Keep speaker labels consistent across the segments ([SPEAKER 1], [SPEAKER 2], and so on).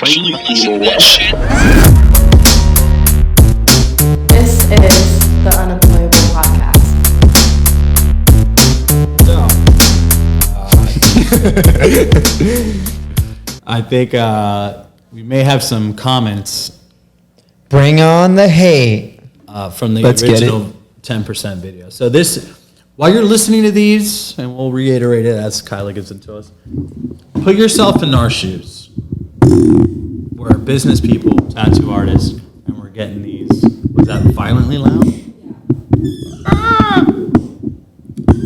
[SPEAKER 1] actually listen to that shit?
[SPEAKER 2] This is the Unemployable Podcast.
[SPEAKER 3] I think we may have some comments
[SPEAKER 4] Bring on the hate.
[SPEAKER 3] from the
[SPEAKER 4] Let's get
[SPEAKER 3] original 10% video. So this, while you're listening to these, and we'll reiterate it as Kyla gives it to us, put yourself in our shoes. We're business people, tattoo artists, and we're getting these. Was that violently loud?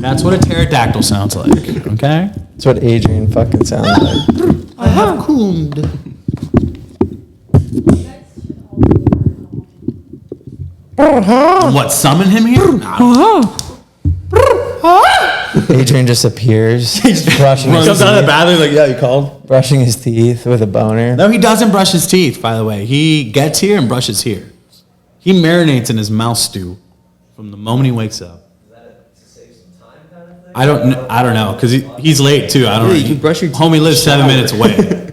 [SPEAKER 3] That's what a pterodactyl sounds like, okay?
[SPEAKER 4] That's what Adrian fucking sounds like.
[SPEAKER 3] I have cooned. What, summon him here?
[SPEAKER 4] Adrian just appears. brushing his
[SPEAKER 3] Comes out of the
[SPEAKER 4] teeth,
[SPEAKER 3] bathroom like, yeah, you called?
[SPEAKER 4] brushing his teeth with a boner.
[SPEAKER 3] No, he doesn't brush his teeth, by the way. He gets here and brushes here. He marinates in his mouse stew from the moment he wakes up.
[SPEAKER 5] Is that to save some time kind of thing?
[SPEAKER 3] I don't know, because he's late too. I don't know.
[SPEAKER 5] you can brush your teeth
[SPEAKER 3] Homie lives 7
[SPEAKER 5] shower.
[SPEAKER 3] minutes away.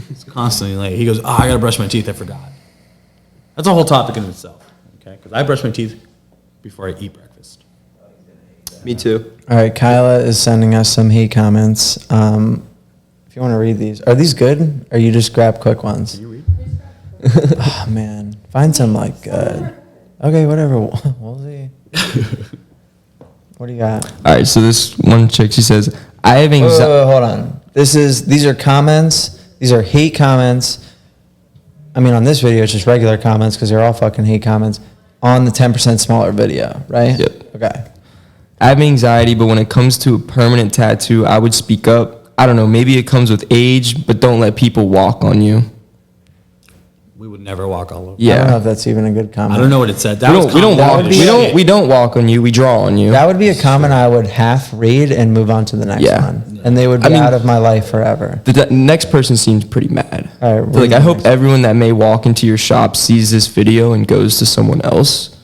[SPEAKER 3] He's constantly late. He goes, I gotta brush my teeth, I forgot. That's a whole topic in itself, okay? Because I brush my teeth before I eat breakfast.
[SPEAKER 5] Me too.
[SPEAKER 4] All right, Kyla is sending us some hate comments. If you want to read these. Are these good? Or you just grab quick ones?
[SPEAKER 3] Can you read?
[SPEAKER 4] Oh, man. Find some, like, good. Okay, whatever. We'll see. What do you got?
[SPEAKER 5] All right, so this one chick, she says, I have anxiety.
[SPEAKER 4] Hold on. These are comments. These are hate comments. I mean, on this video, it's just regular comments because they're all fucking hate comments on the 10% smaller video, right?
[SPEAKER 5] Yep.
[SPEAKER 4] Okay.
[SPEAKER 5] I have anxiety, but when it comes to a permanent tattoo, I would speak up. I don't know, maybe it comes with age, but don't let people walk on you.
[SPEAKER 3] We would never walk all over.
[SPEAKER 4] I don't know
[SPEAKER 5] Yeah.
[SPEAKER 4] if that's even a good comment.
[SPEAKER 3] I don't know what it said.
[SPEAKER 5] We don't
[SPEAKER 4] That
[SPEAKER 5] walk.
[SPEAKER 4] would be-
[SPEAKER 5] We don't walk on you. We draw on you.
[SPEAKER 4] That would be a comment I would half read and move on to the next
[SPEAKER 5] Yeah.
[SPEAKER 4] one. And they would be
[SPEAKER 5] I mean-
[SPEAKER 4] out of my life forever.
[SPEAKER 5] The next person seems pretty mad.
[SPEAKER 4] All right,
[SPEAKER 5] So, like, I
[SPEAKER 4] read
[SPEAKER 5] hope
[SPEAKER 4] next.
[SPEAKER 5] everyone that may walk into your shop sees this video and goes to someone else.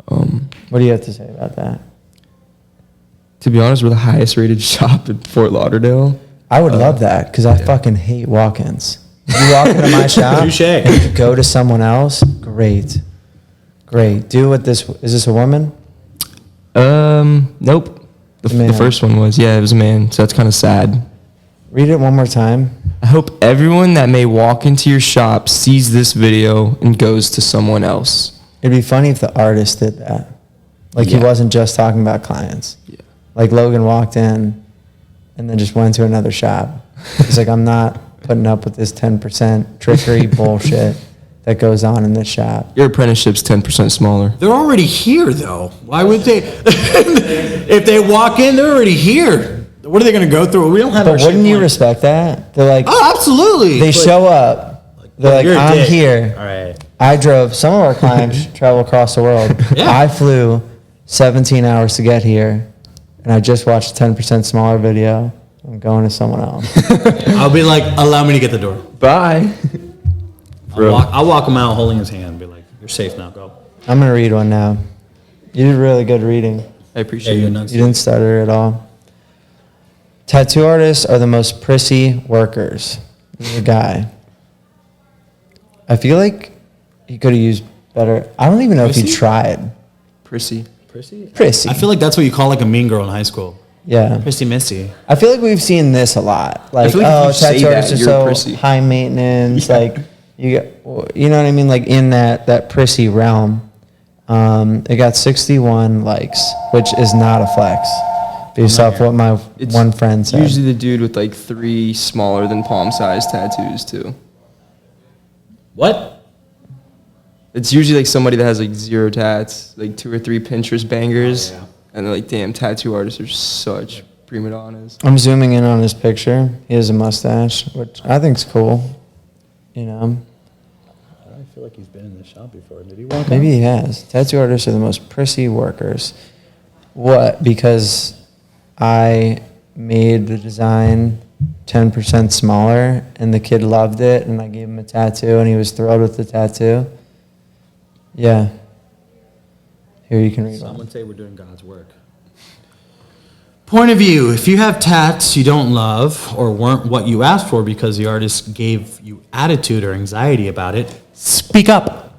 [SPEAKER 4] What do you have to say about that?
[SPEAKER 5] To be honest, we're the highest rated shop in Fort Lauderdale.
[SPEAKER 4] I would love that because I fucking hate walk-ins. You walk into my shop,
[SPEAKER 3] Touche.
[SPEAKER 4] and you go to someone else, great. Do what this, is this a woman?
[SPEAKER 5] Nope.
[SPEAKER 4] A man.
[SPEAKER 5] The first one was, yeah, it was a man. So that's kind of sad.
[SPEAKER 4] Read it one more time.
[SPEAKER 5] I hope everyone that may walk into your shop sees this video and goes to someone else.
[SPEAKER 4] It'd be funny if the artist did that. Like he
[SPEAKER 5] Yeah.
[SPEAKER 4] wasn't just talking about clients.
[SPEAKER 5] Yeah.
[SPEAKER 4] Like Logan walked in and then just went to another shop. He's like, I'm not putting up with this 10% trickery bullshit that goes on in this shop.
[SPEAKER 5] Your apprenticeship's 10% smaller.
[SPEAKER 3] They're already here, though. Why would they? If they walk in, they're already here. What are they going to go through? We don't have.
[SPEAKER 4] But
[SPEAKER 3] our shit
[SPEAKER 4] wouldn't you
[SPEAKER 3] going.
[SPEAKER 4] respect that? They're like,
[SPEAKER 3] Oh, absolutely.
[SPEAKER 4] they
[SPEAKER 3] But-
[SPEAKER 4] show up. They're like,
[SPEAKER 3] You're a
[SPEAKER 4] I'm
[SPEAKER 3] dick.
[SPEAKER 4] here.
[SPEAKER 3] All right.
[SPEAKER 4] I drove, some of our clients travel across the world.
[SPEAKER 3] Yeah.
[SPEAKER 4] I flew 17 hours to get here, and I just watched a 10% smaller video. I'm going to someone else.
[SPEAKER 3] I'll be like, allow me to get the door.
[SPEAKER 5] Bye.
[SPEAKER 3] I'll walk him out holding his hand. Be like, you're safe now. Go.
[SPEAKER 4] I'm going to read one now. You did really good reading.
[SPEAKER 5] I appreciate
[SPEAKER 3] you're
[SPEAKER 5] it.
[SPEAKER 3] nuts.
[SPEAKER 4] You didn't stutter at all. Tattoo artists are the most prissy workers. This is a guy. I feel like he could have used better. I don't even know if he
[SPEAKER 3] Prissy?
[SPEAKER 4] tried.
[SPEAKER 5] Prissy.
[SPEAKER 4] Prissy.
[SPEAKER 3] I feel like that's what you call like a mean girl in high school.
[SPEAKER 4] Yeah.
[SPEAKER 3] Prissy Missy.
[SPEAKER 4] I feel like we've seen this a lot. Like,
[SPEAKER 5] feel like if
[SPEAKER 4] oh,
[SPEAKER 5] you say
[SPEAKER 4] tattoo
[SPEAKER 5] that,
[SPEAKER 4] artists are
[SPEAKER 5] you're
[SPEAKER 4] so
[SPEAKER 5] prissy.
[SPEAKER 4] high maintenance. Like, you know what I mean? Like in that prissy realm. It got 61 likes, which is not a flex. Based off what my one friend said.
[SPEAKER 5] Usually the dude with like 3 smaller than palm size tattoos too.
[SPEAKER 3] What?
[SPEAKER 5] It's usually like somebody that has like 0 tats, like 2 or 3 Pinterest bangers, and they're like, damn, tattoo artists are such prima donnas.
[SPEAKER 4] I'm zooming in on his picture. He has a mustache, which I think's cool. You know,
[SPEAKER 3] I feel like he's been in the shop before. Did he walk?
[SPEAKER 4] maybe he has. Tattoo artists are the most prissy workers. What? Because I made the design 10% smaller, and the kid loved it, and I gave him a tattoo, and he was thrilled with the tattoo. Yeah. Here, you can read
[SPEAKER 3] Some
[SPEAKER 4] one.
[SPEAKER 3] would say we're doing God's work. Point of view, if you have tats you don't love or weren't what you asked for because the artist gave you attitude or anxiety about it, speak up.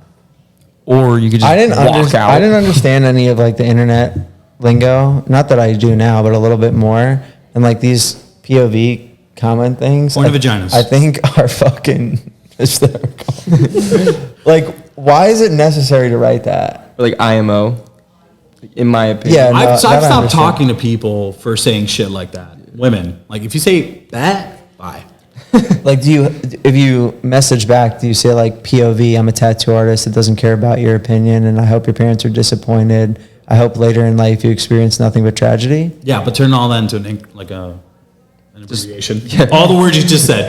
[SPEAKER 5] Or you could just
[SPEAKER 4] I didn't
[SPEAKER 5] out.
[SPEAKER 4] I didn't understand any of like the internet lingo. Not that I do now, but a little bit more. And like these POV comment things.
[SPEAKER 3] Point of vaginas.
[SPEAKER 4] I think are fucking hysterical. Like, why is it necessary to write that?
[SPEAKER 5] Like IMO, in my opinion.
[SPEAKER 4] Yeah, no,
[SPEAKER 3] I've
[SPEAKER 4] that I
[SPEAKER 3] stopped
[SPEAKER 4] understand.
[SPEAKER 3] talking to people for saying shit like that. Women. Like, if you say that, bye.
[SPEAKER 4] Like, if you message back, do you say like POV, I'm a tattoo artist that doesn't care about your opinion and I hope your parents are disappointed. I hope later in life you experience nothing but tragedy.
[SPEAKER 3] Yeah, but turn all that into an abbreviation. All the words you just said.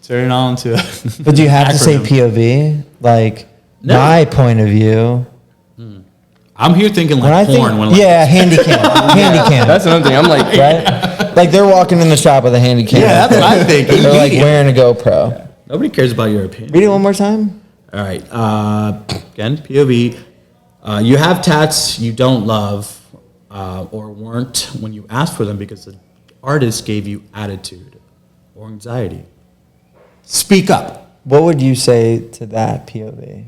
[SPEAKER 3] Turn it all into a
[SPEAKER 4] But do you have to say
[SPEAKER 3] acronym.
[SPEAKER 4] POV? Like,
[SPEAKER 3] No.
[SPEAKER 4] my point of view.
[SPEAKER 3] I'm here thinking
[SPEAKER 4] When I
[SPEAKER 3] like porn.
[SPEAKER 4] think,
[SPEAKER 3] when like,
[SPEAKER 4] yeah, handy cam. Handy cam.
[SPEAKER 5] That's another thing. I'm like,
[SPEAKER 4] Right? Like they're walking in the shop with a handy cam.
[SPEAKER 3] Yeah, that's what I think.
[SPEAKER 4] They're like
[SPEAKER 3] Immediate.
[SPEAKER 4] wearing a GoPro.
[SPEAKER 3] Nobody cares about your opinion.
[SPEAKER 4] Read it one more time.
[SPEAKER 3] All right. Again, POV. You have tats you don't love or weren't when you asked for them because the artist gave you attitude or anxiety. Speak up.
[SPEAKER 4] What would you say to that POV?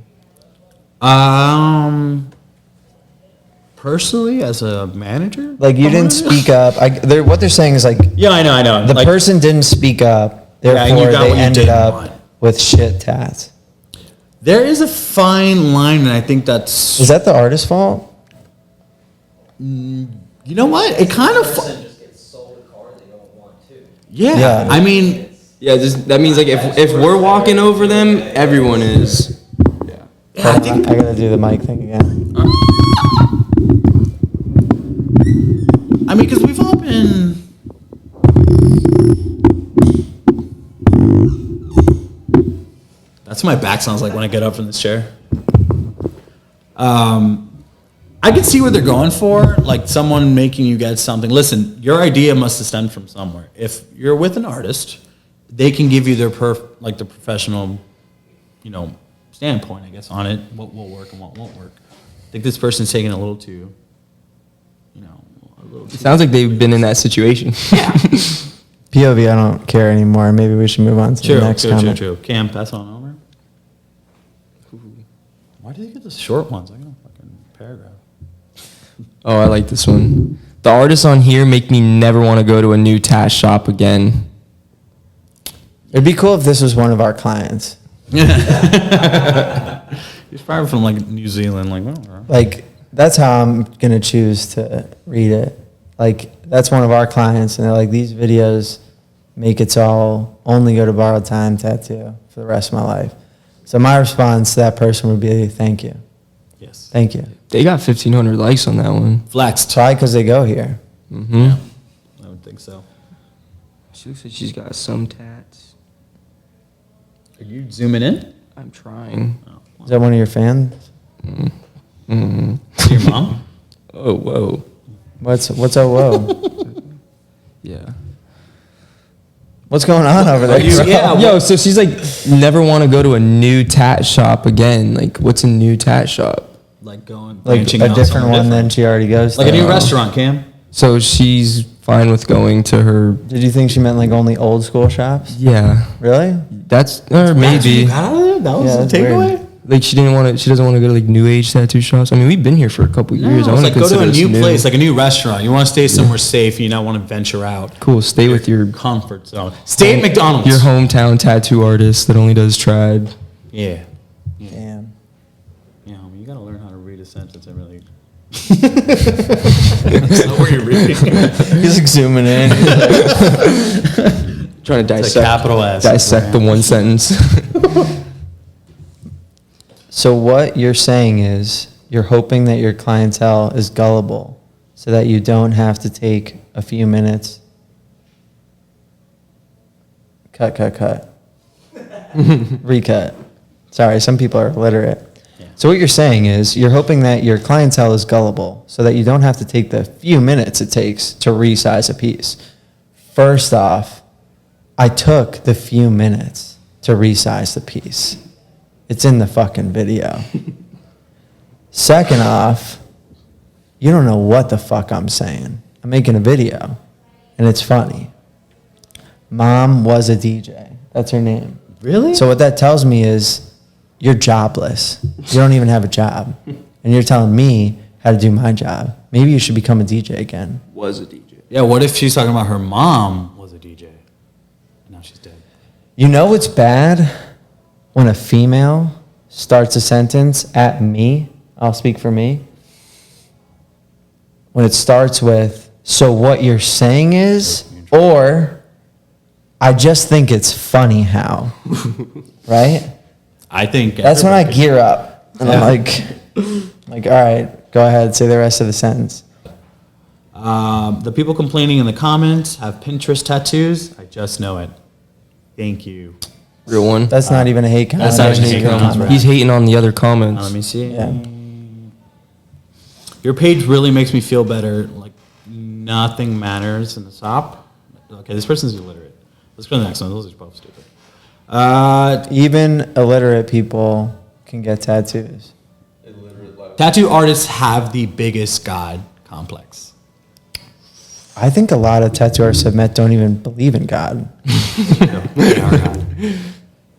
[SPEAKER 3] Personally, as a manager,
[SPEAKER 4] Like you didn't speak up. What they're saying is like
[SPEAKER 3] Yeah, I know.
[SPEAKER 4] the person didn't speak up,
[SPEAKER 3] Yeah, and you
[SPEAKER 4] therefore
[SPEAKER 3] got
[SPEAKER 4] they
[SPEAKER 3] what you
[SPEAKER 4] ended
[SPEAKER 3] didn't
[SPEAKER 4] up
[SPEAKER 3] want.
[SPEAKER 4] with shit tats.
[SPEAKER 3] There is a fine line, and I think that's.
[SPEAKER 4] Is that the artist's fault?
[SPEAKER 3] You know what? It kind of.
[SPEAKER 6] Just gets sold a car they don't want to.
[SPEAKER 3] Yeah,
[SPEAKER 4] Yeah.
[SPEAKER 3] I mean,
[SPEAKER 5] yeah, that means like if we're walking over them, everyone is.
[SPEAKER 3] yeah, I think.
[SPEAKER 4] I gotta do the mic thing again.
[SPEAKER 3] I mean, because we've all been. That's what my back sounds like when I get up from this chair. I can see what they're going for, like someone making you get something. Listen, your idea must have stemmed from somewhere. If you're with an artist, they can give you their the professional, standpoint, I guess, on it. What will work and what won't work. I think this person's taking a little too, a little too.
[SPEAKER 5] It sounds like they've been in that situation.
[SPEAKER 4] POV, I don't care anymore. Maybe we should move on to the next comment.
[SPEAKER 3] True. Cam, pass on over. Why do they get the short ones? I got a fucking paragraph.
[SPEAKER 5] Oh, I like this one. The artists on here make me never want to go to a new tat shop again.
[SPEAKER 4] It'd be cool if this was one of our clients.
[SPEAKER 3] He's probably from like New Zealand, like whatever.
[SPEAKER 4] Like, that's how I'm gonna choose to read it. Like, that's one of our clients, and they're like, these videos make it so I'll only go to Borrowed Time Tattoo for the rest of my life. So my response to that person would be, thank you.
[SPEAKER 3] Yes.
[SPEAKER 4] Thank you.
[SPEAKER 5] They got 1,500 likes on that one.
[SPEAKER 3] Flexed.
[SPEAKER 4] Probably because they go here.
[SPEAKER 5] Mm-hmm.
[SPEAKER 3] I would think so.
[SPEAKER 5] She looks like she's got some tats.
[SPEAKER 3] Are you zooming in?
[SPEAKER 5] I'm trying.
[SPEAKER 4] Is that one of your fans?
[SPEAKER 5] Mm-hmm.
[SPEAKER 3] Your mom?
[SPEAKER 5] Oh, whoa.
[SPEAKER 4] What's oh whoa?
[SPEAKER 5] Yeah.
[SPEAKER 4] What's going on over there?
[SPEAKER 5] Yo, so she's like, never want to go to a new tat shop again. Like, what's a new tat shop?
[SPEAKER 3] Like going
[SPEAKER 4] Like
[SPEAKER 3] branching
[SPEAKER 4] a
[SPEAKER 3] out
[SPEAKER 4] different
[SPEAKER 3] somewhere
[SPEAKER 4] one than
[SPEAKER 3] different.
[SPEAKER 4] she already goes to.
[SPEAKER 3] Like a new restaurant, Cam.
[SPEAKER 5] So she's fine with going to her.
[SPEAKER 4] Did you think she meant like only old school shops?
[SPEAKER 5] Yeah.
[SPEAKER 4] Really?
[SPEAKER 5] That's, or maybe.
[SPEAKER 3] You got out of there? That was
[SPEAKER 4] Yeah,
[SPEAKER 3] the
[SPEAKER 4] that's
[SPEAKER 3] takeaway?
[SPEAKER 4] weird.
[SPEAKER 5] Like, she doesn't want to go to like new age tattoo shops. I mean, we've been here for a couple years.
[SPEAKER 3] No,
[SPEAKER 5] I
[SPEAKER 3] it's
[SPEAKER 5] want
[SPEAKER 3] like go to a
[SPEAKER 5] consider
[SPEAKER 3] new
[SPEAKER 5] this
[SPEAKER 3] place, like a new restaurant. You want to stay somewhere safe. You don't want to venture out.
[SPEAKER 5] Cool. Stay with your
[SPEAKER 3] Comfort zone. Stay at McDonald's.
[SPEAKER 5] your hometown tattoo artist that only does trad.
[SPEAKER 3] Yeah.
[SPEAKER 4] Damn.
[SPEAKER 3] Yeah, you gotta learn how to read a sentence. I really. That's not where you're reading.
[SPEAKER 4] He's like zooming in.
[SPEAKER 5] Trying to
[SPEAKER 3] It's
[SPEAKER 5] dissect
[SPEAKER 3] a capital S.
[SPEAKER 5] dissect the one sentence.
[SPEAKER 4] So what you're saying is you're hoping that your clientele is gullible so that you don't have to take a few minutes. Cut. Recut. Sorry, some people are illiterate. So what you're saying is you're hoping that your clientele is gullible so that you don't have to take the few minutes it takes to resize a piece. First off, I took the few minutes to resize the piece. It's in the fucking video. Second off, you don't know what the fuck I'm saying. I'm making a video, and it's funny. Mom was a DJ. That's her name.
[SPEAKER 3] Really?
[SPEAKER 4] So what that tells me is you're jobless. You don't even have a job. And you're telling me how to do my job. Maybe you should become a DJ again.
[SPEAKER 5] Was a DJ.
[SPEAKER 3] Yeah, what if she's talking about her mom was a DJ? And now she's dead.
[SPEAKER 4] You know what's bad? When a female starts a sentence at me, I'll speak for me. When it starts with, so what you're saying is, or I just think it's funny how, right?
[SPEAKER 3] I think
[SPEAKER 4] That's when I
[SPEAKER 3] everybody-
[SPEAKER 4] gear up. And I'm like, all right, go ahead, say the rest of the sentence.
[SPEAKER 3] The people complaining in the comments have Pinterest tattoos. I just know it. Thank you.
[SPEAKER 5] Real one.
[SPEAKER 4] That's not even a hate comment.
[SPEAKER 3] That's not even a hate comment, right.
[SPEAKER 5] He's hating on the other comments.
[SPEAKER 3] Let me see.
[SPEAKER 4] Yeah.
[SPEAKER 3] Your page really makes me feel better. Like nothing matters in the top. Okay, this person's illiterate. Let's go to the next one. Those are both stupid.
[SPEAKER 4] Even illiterate people can get tattoos.
[SPEAKER 3] Tattoo artists have the biggest God complex.
[SPEAKER 4] I think a lot of tattoo artists I've met don't even believe in God.
[SPEAKER 3] They are God.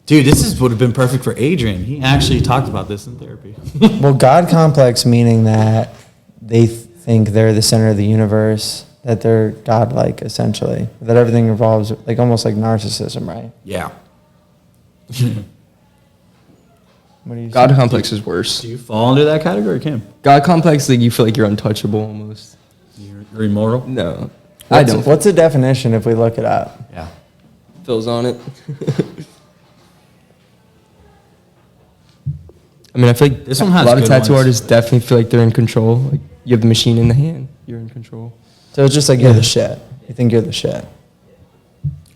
[SPEAKER 3] Dude, would have been perfect for Adrian. He actually talked about this in therapy.
[SPEAKER 4] Well, God complex meaning that they think they're the center of the universe, that they're godlike essentially, that everything revolves like almost like narcissism, right?
[SPEAKER 3] Yeah.
[SPEAKER 4] What do you
[SPEAKER 5] God
[SPEAKER 4] say?
[SPEAKER 5] complex is worse.
[SPEAKER 3] Do you fall into that category, Kim?
[SPEAKER 5] God complex, like you feel like you're untouchable almost.
[SPEAKER 3] You're immortal?
[SPEAKER 5] No, I don't.
[SPEAKER 4] What's the definition if we look it up?
[SPEAKER 3] Yeah.
[SPEAKER 5] Phil's on it. I mean, I feel like
[SPEAKER 3] This one has
[SPEAKER 5] a lot of
[SPEAKER 3] good
[SPEAKER 5] tattoo
[SPEAKER 3] ones.
[SPEAKER 5] artists definitely feel like they're in control. Like you have the machine in the hand, you're in control.
[SPEAKER 4] So it's just like you're the shit. You think you're the shit.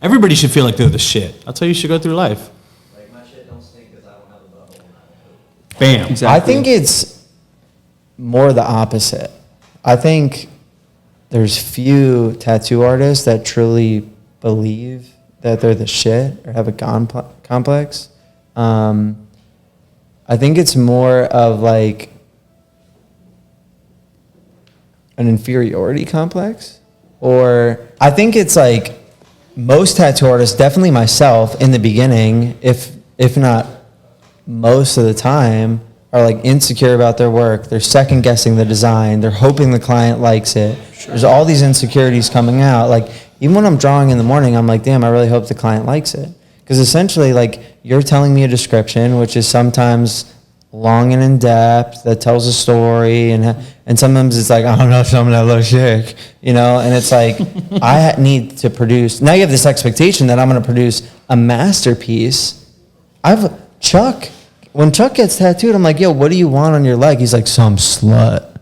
[SPEAKER 3] Everybody should feel like they're the shit. That's how you should go through life.
[SPEAKER 6] Like, my shit don't stink because I don't have a butthole and I don't poop.
[SPEAKER 3] Bam.
[SPEAKER 5] Exactly.
[SPEAKER 4] I think it's more the opposite. I think there's few tattoo artists that truly believe that they're the shit or have a God complex. I think it's more of like an inferiority complex, or I think it's like most tattoo artists, definitely myself in the beginning, if not most of the time, are like insecure about their work. They're second guessing the design. They're hoping the client likes it. There's all these insecurities coming out. Like even when I'm drawing in the morning, I'm like, damn, I really hope the client likes it. Because essentially, like, you're telling me a description, which is sometimes long and in depth, that tells a story, and sometimes it's like, I don't know, something that looks sick, you know? And it's like, I need to produce. Now you have this expectation that I'm going to produce a masterpiece. When Chuck gets tattooed, I'm like, yo, what do you want on your leg? He's like, some slut.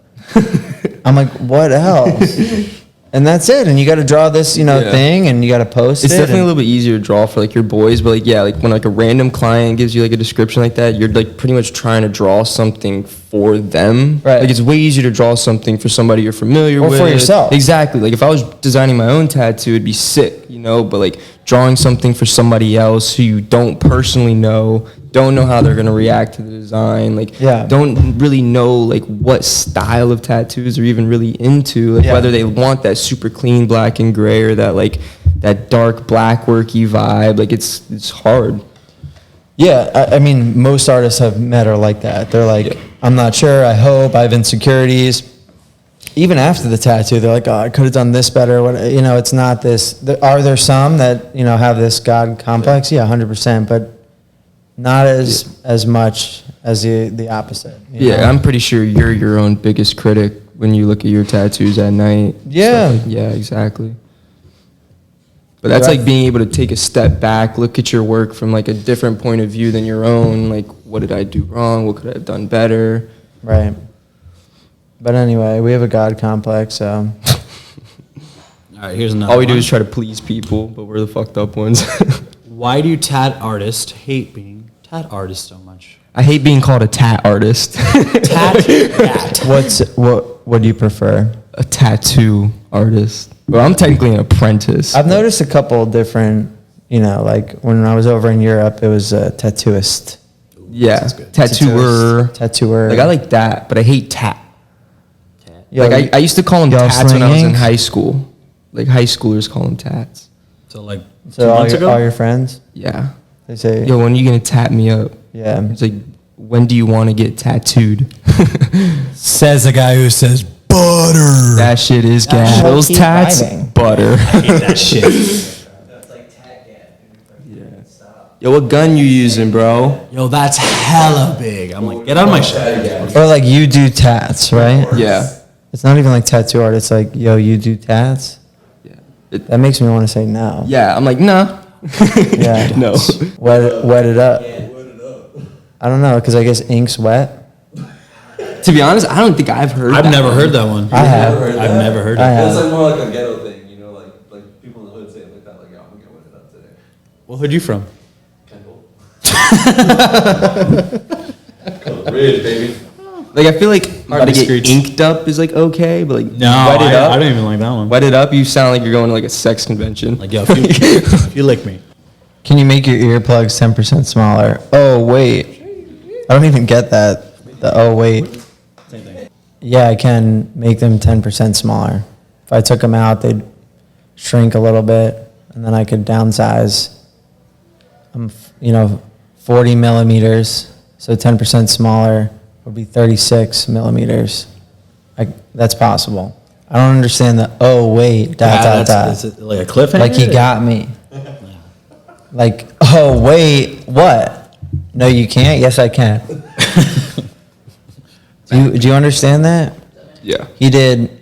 [SPEAKER 4] I'm like, what else? And that's it. And you got to draw this, thing, and you got to post
[SPEAKER 5] It's
[SPEAKER 4] it.
[SPEAKER 5] definitely a little bit easier to draw for like your boys, but like yeah, like when like a random client gives you like a description like that, you're like pretty much trying to draw something for them.
[SPEAKER 4] Right.
[SPEAKER 5] Like it's way easier to draw something for somebody you're familiar
[SPEAKER 4] Or
[SPEAKER 5] with.
[SPEAKER 4] for yourself.
[SPEAKER 5] Exactly. Like if I was designing my own tattoo, it'd be sick, but like drawing something for somebody else who you don't personally know, don't know how they're gonna react to the design, like
[SPEAKER 4] Yeah.
[SPEAKER 5] don't really know like what style of tattoos they're even really into, like
[SPEAKER 4] Yeah.
[SPEAKER 5] whether they want that super clean black and gray or that like that dark black worky vibe. Like it's hard.
[SPEAKER 4] Yeah, I mean, most artists I've met are like that. They're like, I'm not sure, I hope, I have insecurities. Even after the tattoo, they're like, oh, I could have done this better. It's not this. Are there some that, have this God complex? Yeah, 100%, but not as much as the opposite. you know?
[SPEAKER 5] I'm pretty sure you're your own biggest critic when you look at your tattoos at night.
[SPEAKER 4] Yeah.
[SPEAKER 5] Yeah, exactly. But that's
[SPEAKER 4] Yeah.
[SPEAKER 5] like being able to take a step back, look at your work from like a different point of view than your own. Like, what did I do wrong? What could I have done better?
[SPEAKER 4] Right. But anyway, we have a God complex, so.
[SPEAKER 3] All right, here's another
[SPEAKER 5] All we do
[SPEAKER 3] one.
[SPEAKER 5] is try to please people, but we're the fucked up ones.
[SPEAKER 3] Why do tat artists hate being tat artists so much?
[SPEAKER 5] I hate being called a tat artist.
[SPEAKER 3] Tat.
[SPEAKER 4] What do you prefer?
[SPEAKER 5] A tattoo artist. Well, I'm technically an apprentice.
[SPEAKER 4] I've noticed a couple different, like when I was over in Europe, it was a tattooist.
[SPEAKER 5] Yeah,
[SPEAKER 3] Sounds good.
[SPEAKER 5] tattooer.
[SPEAKER 4] Tattooer.
[SPEAKER 5] Like I like that, but I hate tat.
[SPEAKER 4] Yo,
[SPEAKER 5] Like I used to call them
[SPEAKER 4] yo,
[SPEAKER 5] tats when I was in
[SPEAKER 4] slinging?
[SPEAKER 5] high school. Like high schoolers call them tats.
[SPEAKER 3] So like
[SPEAKER 4] So
[SPEAKER 3] 2
[SPEAKER 4] all
[SPEAKER 3] months
[SPEAKER 4] your,
[SPEAKER 3] ago?
[SPEAKER 4] all your friends,
[SPEAKER 5] Yeah.
[SPEAKER 4] they say,
[SPEAKER 5] Yo, when are you gonna tat me up?
[SPEAKER 4] yeah.
[SPEAKER 5] It's like, when do you want to get tattooed?
[SPEAKER 3] Says the guy who says butter.
[SPEAKER 5] That shit is
[SPEAKER 4] That
[SPEAKER 5] gas.
[SPEAKER 4] shit
[SPEAKER 5] Those
[SPEAKER 4] keep
[SPEAKER 5] tats,
[SPEAKER 4] driving.
[SPEAKER 5] butter.
[SPEAKER 3] I hate that shit.
[SPEAKER 6] That's like tag gap. Stop.
[SPEAKER 5] Yo, what gun you using, bro?
[SPEAKER 3] Yo, that's hella big. I'm like, get out of my shit.
[SPEAKER 4] Or like you do tats, right?
[SPEAKER 5] Yeah.
[SPEAKER 4] It's not even like tattoo art. It's like, yo, you do tats?
[SPEAKER 5] Yeah.
[SPEAKER 4] That makes me want to say no.
[SPEAKER 5] Yeah, I'm like, nah.
[SPEAKER 4] Yeah.
[SPEAKER 5] No.
[SPEAKER 4] Wet it up. I don't know, because I guess ink's wet.
[SPEAKER 5] To be honest, I don't think I've heard
[SPEAKER 3] I've
[SPEAKER 5] that
[SPEAKER 3] never
[SPEAKER 5] one.
[SPEAKER 3] heard that one.
[SPEAKER 4] I have.
[SPEAKER 3] I've never heard
[SPEAKER 4] I
[SPEAKER 3] it.
[SPEAKER 4] have.
[SPEAKER 7] It's like more like a ghetto thing, you know, like people in the hood say it like that, like, yo, I'm gonna get wetted up today.
[SPEAKER 3] What hood you from?
[SPEAKER 7] Kendall. Ridge, baby.
[SPEAKER 5] Like, I feel like
[SPEAKER 3] Hard
[SPEAKER 5] to
[SPEAKER 3] to
[SPEAKER 5] get
[SPEAKER 3] screech.
[SPEAKER 5] inked up is like okay, but like
[SPEAKER 3] No,
[SPEAKER 5] wet it up.
[SPEAKER 3] I don't even like that one.
[SPEAKER 5] Wet it up, you sound like you're going to like a sex convention.
[SPEAKER 3] Like, yo, if you lick me.
[SPEAKER 4] Can you make your earplugs 10% smaller? Oh, wait. I don't even get that. The oh, wait.
[SPEAKER 3] Same thing.
[SPEAKER 4] Yeah, I can make them 10% smaller. If I took them out, they'd shrink a little bit, and then I could downsize. 40 millimeters, so 10% smaller would be 36 millimeters. That's possible. I don't understand the, oh, wait, dot.
[SPEAKER 3] Is it like a cliffhanger?
[SPEAKER 4] Like he got me. Like, oh, wait, what? No, you can't? Yes, I can. Do you understand that?
[SPEAKER 5] Yeah.
[SPEAKER 4] He did,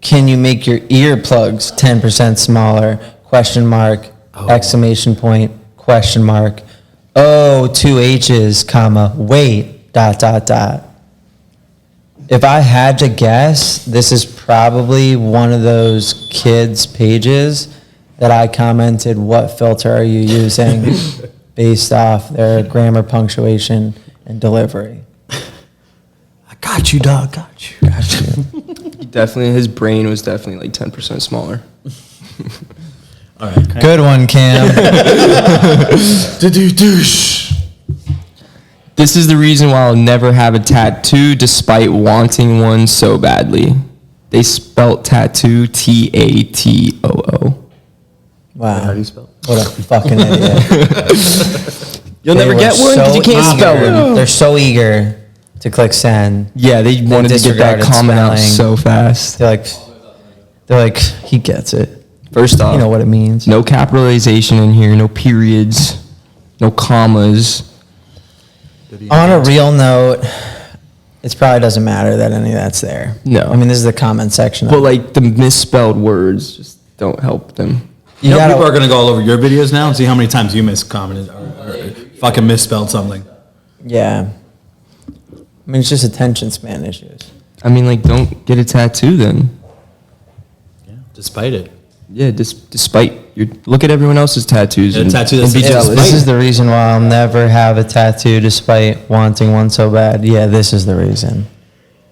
[SPEAKER 4] can you make your earplugs 10% smaller? Question mark, exclamation point, question mark. Oh, 2 H's, comma, wait, dot. If I had to guess, this is probably one of those kids' pages that I commented, what filter are you using based off their grammar, punctuation, and delivery.
[SPEAKER 3] I got you, dog. Got you.
[SPEAKER 5] He definitely, his brain was definitely like 10% smaller.
[SPEAKER 3] All right.
[SPEAKER 4] Good one, Cam.
[SPEAKER 5] This is the reason why I'll never have a tattoo despite wanting one so badly. They spelt tattoo Tatoo.
[SPEAKER 4] Wow.
[SPEAKER 3] How do you spell?
[SPEAKER 4] What a fucking idiot.
[SPEAKER 5] You'll never
[SPEAKER 4] They
[SPEAKER 5] get
[SPEAKER 4] were
[SPEAKER 5] one because
[SPEAKER 4] so
[SPEAKER 5] you can't spell
[SPEAKER 4] eager.
[SPEAKER 5] them.
[SPEAKER 4] They're so eager to click send.
[SPEAKER 5] Yeah, they wanted to get that
[SPEAKER 4] disregarded
[SPEAKER 5] comment out
[SPEAKER 4] spelling.
[SPEAKER 5] so fast.
[SPEAKER 4] They're like, he gets it.
[SPEAKER 5] First off,
[SPEAKER 4] You know what it means.
[SPEAKER 5] no capitalization in here, no periods, no commas.
[SPEAKER 4] On a real note, it probably doesn't matter that any of that's there.
[SPEAKER 5] No.
[SPEAKER 4] I mean, this is the comment section.
[SPEAKER 5] But like the misspelled words just don't help them.
[SPEAKER 3] You know,
[SPEAKER 4] gotta-
[SPEAKER 3] people are going to go all over your videos now and see how many times you miscommented or fucking misspelled something.
[SPEAKER 4] Yeah. I mean, it's just attention span issues.
[SPEAKER 5] I mean, like, don't get a tattoo then.
[SPEAKER 3] Yeah. Despite it.
[SPEAKER 5] Yeah, despite your look at everyone else's tattoos
[SPEAKER 3] Yeah,
[SPEAKER 5] and,
[SPEAKER 3] tattoo
[SPEAKER 5] and
[SPEAKER 3] that's
[SPEAKER 5] be
[SPEAKER 3] Yeah,
[SPEAKER 5] jealous.
[SPEAKER 4] This is the reason why I'll never have a tattoo despite wanting one so bad. Yeah, this is the reason.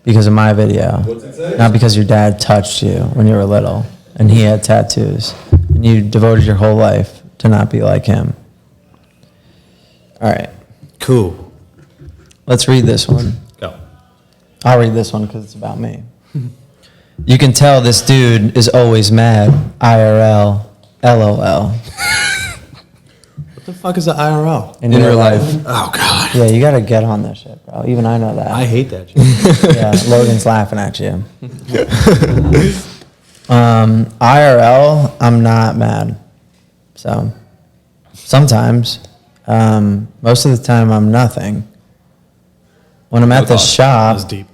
[SPEAKER 4] Because of my video.
[SPEAKER 7] What's it say?
[SPEAKER 4] Not because your dad touched you when you were little and he had tattoos. And you devoted your whole life to not be like him. All right.
[SPEAKER 3] Cool.
[SPEAKER 4] Let's read this one.
[SPEAKER 3] Go.
[SPEAKER 4] I'll read this one because it's about me. You can tell this dude is always mad. IRL. LOL.
[SPEAKER 3] What the fuck is the IRL?
[SPEAKER 4] In
[SPEAKER 5] In real life.
[SPEAKER 3] Oh, God.
[SPEAKER 4] Yeah, you got to get on this shit, bro. Even I know that.
[SPEAKER 3] I hate that shit.
[SPEAKER 4] Yeah, Logan's laughing at you. IRL, I'm not mad. So, sometimes, most of the time, I'm nothing. When I'm at the
[SPEAKER 3] That
[SPEAKER 4] shop,
[SPEAKER 3] was deep.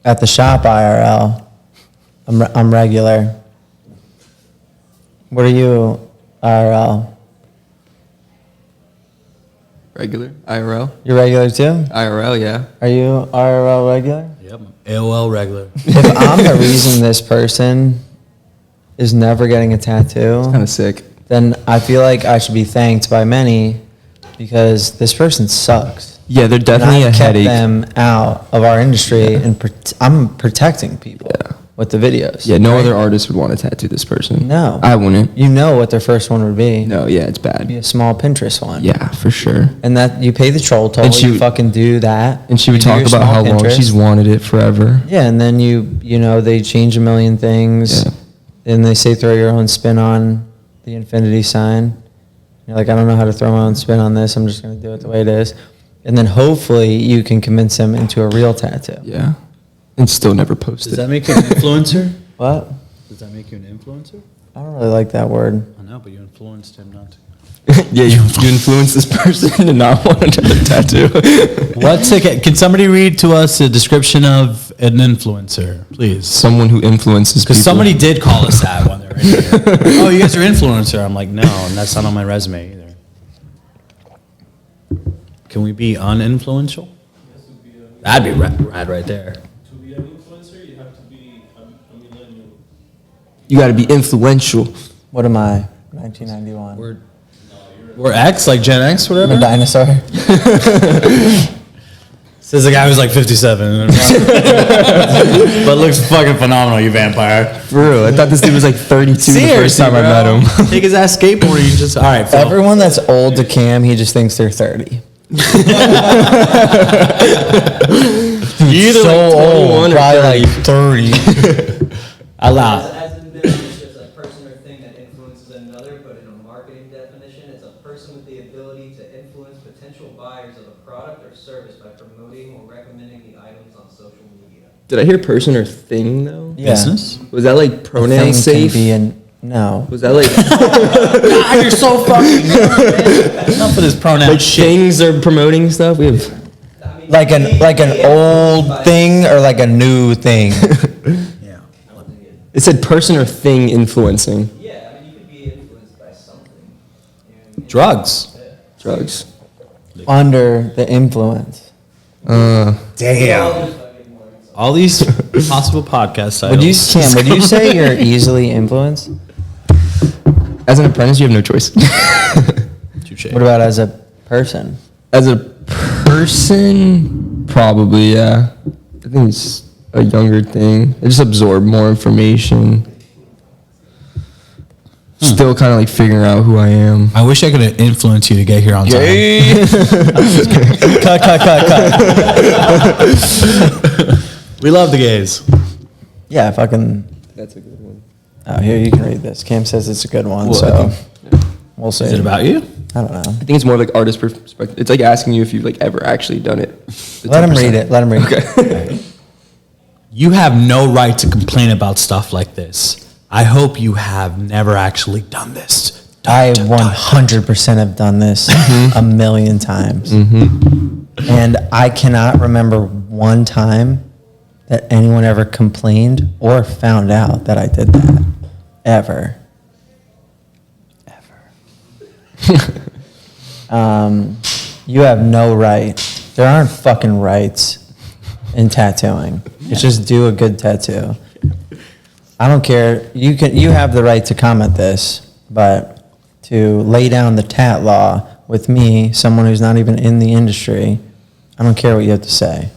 [SPEAKER 4] IRL, I'm regular. What are you, IRL?
[SPEAKER 5] Regular IRL.
[SPEAKER 4] You're regular too?
[SPEAKER 5] IRL, yeah.
[SPEAKER 4] Are you IRL regular?
[SPEAKER 3] Yep. AOL regular.
[SPEAKER 4] If I'm the reason this person is never getting a tattoo,
[SPEAKER 5] Kind of sick.
[SPEAKER 4] then I feel like I should be thanked by many because this person sucks.
[SPEAKER 5] Yeah, they're
[SPEAKER 4] And
[SPEAKER 5] definitely a
[SPEAKER 4] I've kept
[SPEAKER 5] headache.
[SPEAKER 4] them out of our industry, and I'm protecting people with the videos.
[SPEAKER 5] Yeah, no
[SPEAKER 4] right?
[SPEAKER 5] other artist would want to tattoo this person.
[SPEAKER 4] No.
[SPEAKER 5] I wouldn't.
[SPEAKER 4] You know what their first one would be.
[SPEAKER 5] No, yeah, it's
[SPEAKER 4] Be
[SPEAKER 5] bad.
[SPEAKER 4] a small Pinterest one.
[SPEAKER 5] Yeah, for sure.
[SPEAKER 4] And that you pay the troll toll,
[SPEAKER 5] And she
[SPEAKER 4] you
[SPEAKER 5] would-
[SPEAKER 4] fucking do that.
[SPEAKER 5] And she would
[SPEAKER 4] You do
[SPEAKER 5] talk
[SPEAKER 4] your
[SPEAKER 5] about
[SPEAKER 4] small
[SPEAKER 5] how long
[SPEAKER 4] Pinterest.
[SPEAKER 5] she's wanted it forever.
[SPEAKER 4] Yeah, and then you know, they change a million things.
[SPEAKER 5] Yeah.
[SPEAKER 4] And they say throw your own spin on the infinity sign. You're like, I don't know how to throw my own spin on this. I'm just going to do it the way it is. And then hopefully you can convince them into a real tattoo.
[SPEAKER 5] Yeah. And still never post
[SPEAKER 3] Does
[SPEAKER 5] it.
[SPEAKER 3] that make you an influencer?
[SPEAKER 4] What?
[SPEAKER 3] Does that make you an influencer?
[SPEAKER 4] I don't really like that word.
[SPEAKER 3] I know, but you influenced him not to.
[SPEAKER 5] Yeah, you influence this person to not want another tattoo.
[SPEAKER 3] Can somebody read to us a description of an influencer, please?
[SPEAKER 5] Someone who influences people.
[SPEAKER 3] Because somebody did call us that when they were in here. Oh, you guys are influencer. I'm like, no, and that's not on my resume either. Can we be uninfluential? That'd be rad right there.
[SPEAKER 7] To be an influencer, you have to be a millennial.
[SPEAKER 5] You got to be influential.
[SPEAKER 4] What am I? 1991.
[SPEAKER 3] We're X, like Gen X,
[SPEAKER 4] I'm
[SPEAKER 3] whatever.
[SPEAKER 4] a dinosaur.
[SPEAKER 3] Says the guy who's like 57. But looks fucking phenomenal, you vampire.
[SPEAKER 5] For real, I thought this dude was like 32 the first time I met him.
[SPEAKER 3] Take his ass skateboarding. You just, all right, Phil.
[SPEAKER 4] Everyone that's old to Cam, he just thinks they're 30.
[SPEAKER 5] Either
[SPEAKER 4] So
[SPEAKER 5] like 21
[SPEAKER 4] old,
[SPEAKER 5] or
[SPEAKER 4] probably
[SPEAKER 5] 30.
[SPEAKER 4] like 30.
[SPEAKER 3] Allow.
[SPEAKER 6] As in business, it's just a person or thing that influences another, but in a marketing definition, it's a person with the ability to influence potential buyers of a product or service by promoting or recommending the items on social media.
[SPEAKER 5] Did I hear person or thing though?
[SPEAKER 4] Yeah.
[SPEAKER 3] Business?
[SPEAKER 5] Was that like
[SPEAKER 4] Thing
[SPEAKER 5] pronoun
[SPEAKER 4] can
[SPEAKER 5] safe?
[SPEAKER 4] be no.
[SPEAKER 5] Was that like
[SPEAKER 3] God, you're so fucking enough of this pronoun
[SPEAKER 5] like
[SPEAKER 3] shit.
[SPEAKER 5] things are promoting stuff? We have
[SPEAKER 6] I mean,
[SPEAKER 4] Like an old thing or like a new thing?
[SPEAKER 3] Yeah.
[SPEAKER 5] it said person or thing influencing
[SPEAKER 6] Yeah, I mean, you could be influenced by something.
[SPEAKER 3] Drugs.
[SPEAKER 5] drugs.
[SPEAKER 4] Under the influence.
[SPEAKER 3] Damn. All these possible podcast titles.
[SPEAKER 4] Would you say you're easily influenced?
[SPEAKER 5] As an apprentice, you have no choice.
[SPEAKER 3] Touche.
[SPEAKER 4] What about as a person?
[SPEAKER 5] As a person, probably, yeah. I think it's a younger thing. I just absorb more information. Still kind of like figuring out who I am.
[SPEAKER 3] I wish I could influence you to get here on time.
[SPEAKER 4] Cut.
[SPEAKER 3] We love the gays.
[SPEAKER 4] Yeah, fucking.
[SPEAKER 5] That's a good one.
[SPEAKER 4] Oh, here, you can read this. Cam says it's a good one,
[SPEAKER 5] Well,
[SPEAKER 4] so
[SPEAKER 5] I
[SPEAKER 4] we'll see.
[SPEAKER 3] Is it about you?
[SPEAKER 4] I don't know.
[SPEAKER 5] I think it's more like artist perspective. It's like asking you if you've like ever actually done it. The
[SPEAKER 4] Let him
[SPEAKER 5] 10%.
[SPEAKER 4] read it. Let him read it.
[SPEAKER 5] Okay.
[SPEAKER 3] You have no right to complain about stuff like this. I hope you have never actually done this.
[SPEAKER 4] I 100% have done this a million times. And I cannot remember one time that anyone ever complained or found out that I did that. Ever. You have no right. There aren't fucking rights in tattooing. It's just do a good tattoo. I don't care. You have the right to comment this, but to lay down the tat law with me, someone who's not even in the industry, I don't care what you have to say.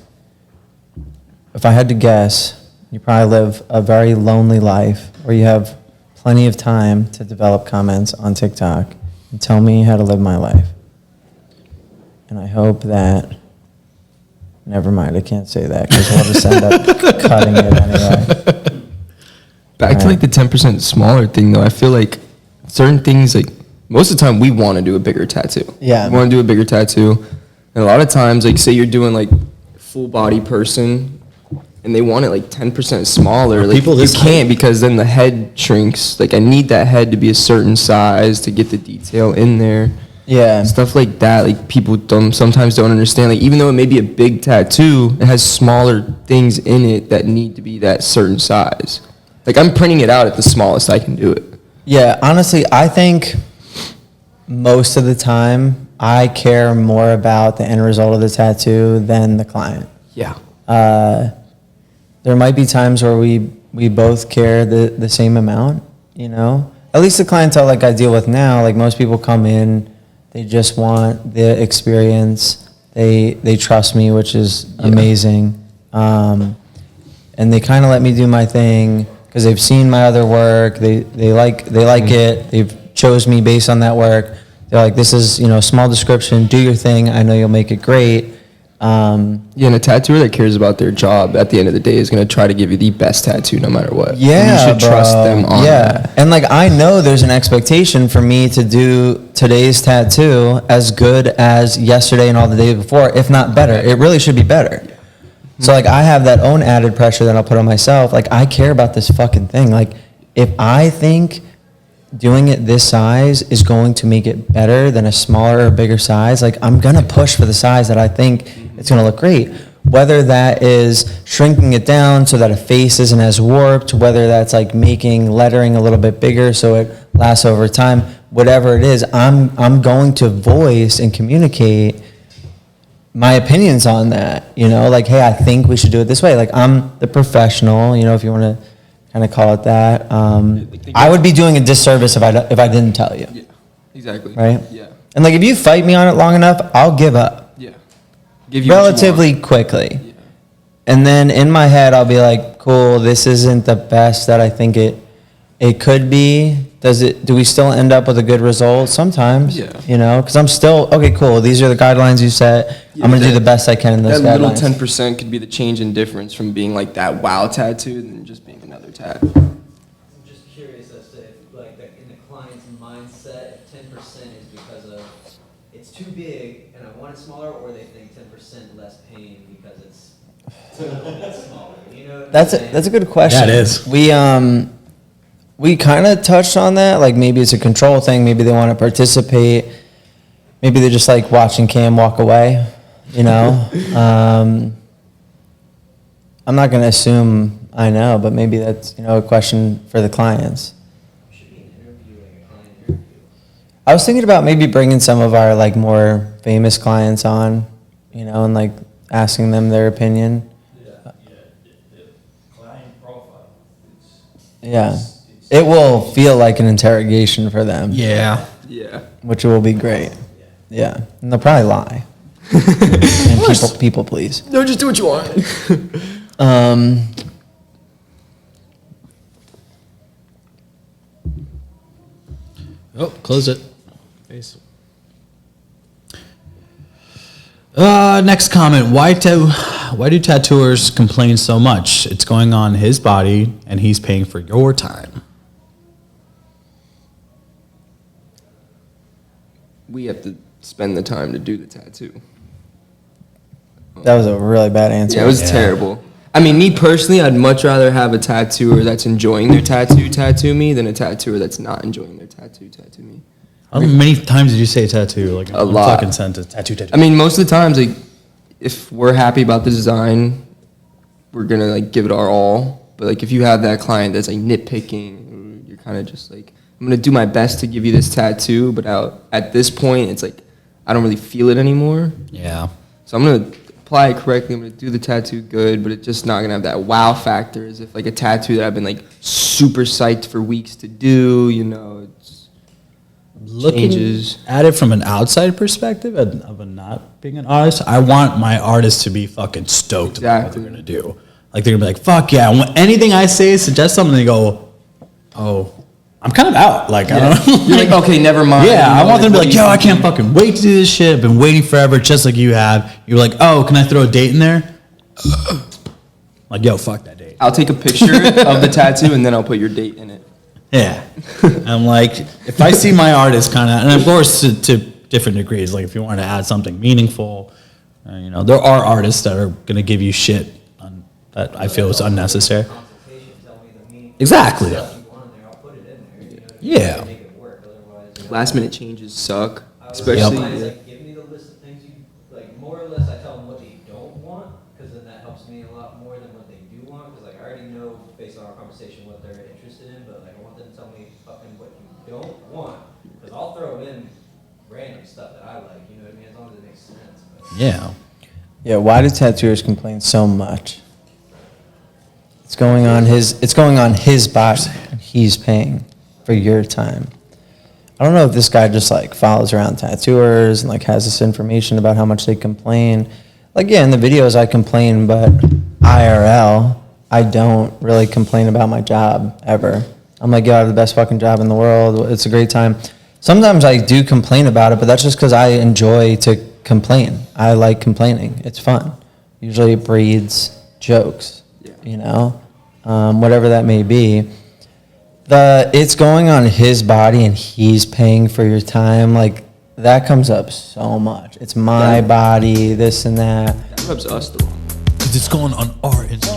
[SPEAKER 4] If I had to guess, you probably live a very lonely life where you have plenty of time to develop comments on TikTok and tell me how to live my life. And I hope that, never mind, I can't say that because we'll just end up cutting it anyway.
[SPEAKER 5] Back to like the 10% smaller thing though, I feel like certain things, like most of the time we want to do a bigger tattoo.
[SPEAKER 4] Yeah.
[SPEAKER 5] We want to do a bigger tattoo. And a lot of times, like say you're doing like full body person and they want it like 10% smaller. Like
[SPEAKER 3] people
[SPEAKER 5] you
[SPEAKER 3] this
[SPEAKER 5] can't because then the head shrinks. Like I need that head to be a certain size to get the detail in there.
[SPEAKER 4] Yeah.
[SPEAKER 5] Stuff like that, like people sometimes don't understand. Like even though it may be a big tattoo, it has smaller things in it that need to be that certain size. Like I'm printing it out at the smallest I can do it.
[SPEAKER 4] Yeah, honestly, I think most of the time I care more about the end result of the tattoo than the client.
[SPEAKER 5] Yeah.
[SPEAKER 4] There might be times where we both care the same amount, you know? At least the clientele like I deal with now, like most people come in, they just want the experience. They trust me, which is amazing. and they kind of let me do my thing because they've seen my other work. They like it. They've chose me based on that work. They're like, this is, you know, small description, do your thing. I know you'll make it great.
[SPEAKER 5] Yeah, and a tattooer that cares about their job at the end of the day is going to try to give you the best tattoo no matter what.
[SPEAKER 4] Yeah,
[SPEAKER 5] and you should
[SPEAKER 4] bro.
[SPEAKER 5] trust them on that.
[SPEAKER 4] And like, I know there's an expectation for me to do today's tattoo as good as yesterday and all the days before, if not better. It really should be better. So like, I have that own added pressure that I'll put on myself. Like, I care about this fucking thing. Like, if I think doing it this size is going to make it better than a smaller or bigger size, like, I'm gonna push for the size that I think it's gonna look great. Whether that is shrinking it down so that a face isn't as warped, whether that's like making lettering a little bit bigger so it lasts over time, whatever it is, I'm going to voice and communicate my opinions on that, you know, like, hey, I think we should do it this way. Like, I'm the professional, you know, if you want to kind of call it that. I would be doing a disservice if I didn't tell you.
[SPEAKER 5] Yeah, exactly.
[SPEAKER 4] Right?
[SPEAKER 5] Yeah.
[SPEAKER 4] And like, if you fight me on it long enough, I'll give up
[SPEAKER 5] Yeah. Give you what you
[SPEAKER 4] relatively
[SPEAKER 5] want.
[SPEAKER 4] quickly.
[SPEAKER 5] Yeah.
[SPEAKER 4] And then in my head, I'll be like, cool, this isn't the best that I think it could be. Do we still end up with a good result? Sometimes,
[SPEAKER 5] Yeah.
[SPEAKER 4] you know, because I'm still, okay, cool, these are the guidelines you set.
[SPEAKER 5] Yeah,
[SPEAKER 4] I'm going to do
[SPEAKER 5] that-
[SPEAKER 4] the best I can in those
[SPEAKER 5] That little
[SPEAKER 4] guidelines.
[SPEAKER 5] 10% could be the change in difference from being like that wow tattoo than just being another tat.
[SPEAKER 6] I'm just curious as to if, like, in the client's mindset, if 10% is because of it's too big and I want it smaller, or they think 10% less pain because it's a little bit smaller. You know what I'm saying?
[SPEAKER 4] That's a good question.
[SPEAKER 3] Yeah, it is.
[SPEAKER 4] We kind of touched on that. Like, maybe it's a control thing. Maybe they want to participate. Maybe they're just like watching Cam walk away. You know, I'm not going to assume I know, but maybe that's, you know, a question for the clients.
[SPEAKER 6] Should be an interview, like a client interview.
[SPEAKER 4] I was thinking about maybe bringing some of our like more famous clients on, you know, and like asking them their opinion.
[SPEAKER 8] The client profile,
[SPEAKER 4] Yeah. It will feel like an interrogation for them.
[SPEAKER 3] Yeah.
[SPEAKER 5] Yeah.
[SPEAKER 4] Which will be great. Yeah. And they'll probably lie. And people please.
[SPEAKER 5] No, just do what you want.
[SPEAKER 3] Oh, close it. Face. Next comment. Why do tattooers complain so much? It's going on his body and he's paying for your time.
[SPEAKER 5] We have to spend the time to do the tattoo.
[SPEAKER 4] That was a really bad answer.
[SPEAKER 5] Yeah, it was terrible. I mean, me personally, I'd much rather have a tattooer that's enjoying their tattoo me than a tattooer that's not enjoying their tattoo me.
[SPEAKER 3] How many times did you say tattoo? Like
[SPEAKER 5] A
[SPEAKER 3] one
[SPEAKER 5] lot.
[SPEAKER 3] fucking sentence. Tattoo.
[SPEAKER 5] I mean, most of the times, like, if we're happy about the design, we're gonna like give it our all. But like, if you have that client that's like nitpicking, you're kind of just like, I'm gonna do my best to give you this tattoo, but at this point, it's like I don't really feel it anymore.
[SPEAKER 3] Yeah.
[SPEAKER 5] So I'm gonna apply it correctly. I'm gonna do the tattoo good, but it's just not gonna have that wow factor as if like a tattoo that I've been like super psyched for weeks to do. You know, it's
[SPEAKER 3] Looking
[SPEAKER 5] changes.
[SPEAKER 3] at it from an outside perspective of a not being an artist, I want my artist to be fucking stoked about what
[SPEAKER 5] Exactly.
[SPEAKER 3] they're gonna do. Like they're gonna be like, "Fuck yeah!" Anything I say, suggest something, they go, "Oh, I'm kind of out." Like I don't know.
[SPEAKER 5] You're like, okay, never mind.
[SPEAKER 3] Yeah,
[SPEAKER 5] You
[SPEAKER 3] I
[SPEAKER 5] know,
[SPEAKER 3] want them to
[SPEAKER 5] what
[SPEAKER 3] be like,
[SPEAKER 5] do you
[SPEAKER 3] "Yo, I
[SPEAKER 5] think?
[SPEAKER 3] can't fucking wait to do this shit. I've been waiting forever, just like you have." You're like, "Oh, can I throw a date in there?" Like, yo, fuck that date.
[SPEAKER 5] I'll take a picture of the tattoo and then I'll put your date in it.
[SPEAKER 3] Yeah. I'm like, if I see my artist kind of, and of course to different degrees, like if you want to add something meaningful, you know, there are artists that are going to give you shit that I feel is unnecessary.
[SPEAKER 6] Consultation, tell me the meaning.
[SPEAKER 3] Exactly.
[SPEAKER 6] Stuff you want in there, I'll put it in there. You know,
[SPEAKER 3] Yeah.
[SPEAKER 6] to make it work. Otherwise, you know,
[SPEAKER 5] Last minute changes suck,
[SPEAKER 6] I was
[SPEAKER 5] especially.
[SPEAKER 6] advised, like, give me the list of things you, like, more or less I tell them what they don't want, because then that helps me a lot more than what they do want, because like, I already know based on our conversation what they're interested in, but like, I want them to tell me fucking what you don't want, because I'll throw in random stuff that I like, you know what I mean, as long as it makes sense. But
[SPEAKER 3] Yeah.
[SPEAKER 4] Yeah, why do tattooers complain so much? It's going on his body, and he's paying for your time. I don't know if this guy just like follows around tattooers and like has this information about how much they complain. Like, yeah, in the videos I complain, but IRL, I don't really complain about my job ever. I'm like, yo, I have the best fucking job in the world. It's a great time. Sometimes I do complain about it, but that's just because I enjoy to complain. I like complaining. It's fun. Usually it breeds jokes, you know, whatever that may be. It's going on his body and he's paying for your time. Like, that comes up so much. It's my body, this and that.
[SPEAKER 5] That rubs us the wrong.
[SPEAKER 3] Because it's going on our Instagram.